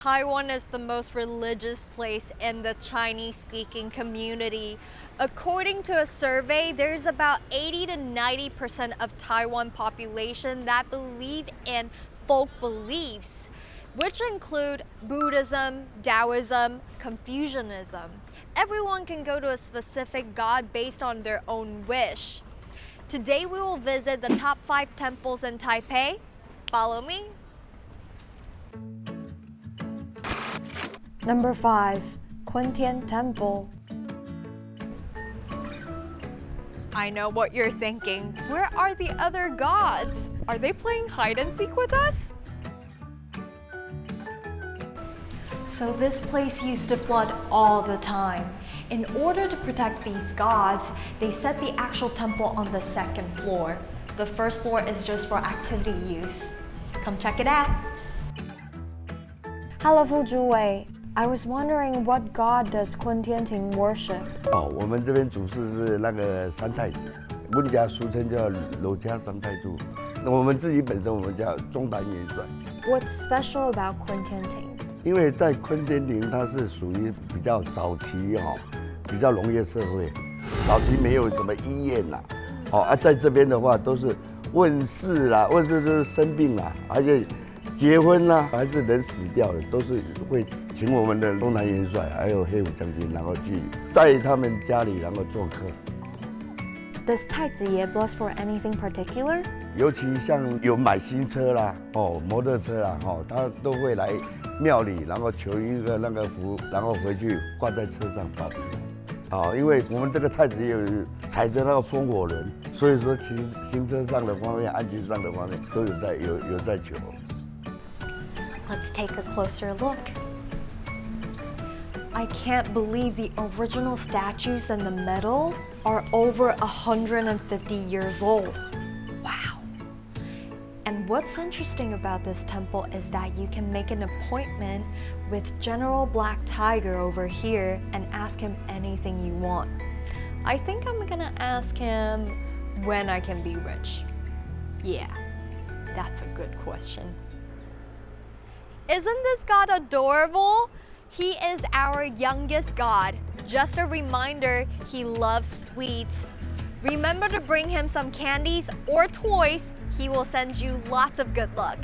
Taiwan is the most religious place in the Chinese-speaking community. According to a survey, there's about 80 to 90% of Taiwan population that believe in folk beliefs, which include Buddhism, Taoism, Confucianism. Everyone can go to a specific god based on their own wish. Today we will visit the top 5 temples in Taipei. Follow me. Number 5. Kuntian Temple. I know what you're thinking. Where are the other gods? Are they playing hide and seek with us? So this place used to flood all the time. In order to protect these gods, they set the actual temple on the second floor. The first floor is just for activity use. Come check it out. Hello, Wei. I was wondering what god does Kuntian Temple worship? 我们这边主事是那个三太子，我们家俗称叫楼家三太子。那我们自己本身我们叫中坛元帅。What's special about Kuntian Temple? 因为在坤天庭它是属于比较早期比较农业社会，早期没有什么医院啦，在这边的话都是问世啦，问世就是生病啦，而且结婚啦，还是人死掉了，都是会请我们的中坛元帅还有黑虎将军，然后去在他们家里然后做客。Does 太子爷 bless for anything particular? 尤其像有买新车啦，摩托车啦，他都会来庙里，然后求一个那个福，然后回去挂在车上保平安。因为我们这个太子也有踩着那个风火轮，所以说其实行车上的方面、安全上的方面都有在求。Let's take a closer look. I can't believe the original statues in the middle are over 150 years old. Wow. And what's interesting about this temple is that you can make an appointment with General Black Tiger over here and ask him anything you want. I think I'm gonna ask him when I can be rich. Yeah, that's a good question. Isn't this god adorable? He is our youngest god. Just a reminder, he loves sweets. Remember to bring him some candies or toys. He will send you lots of good luck.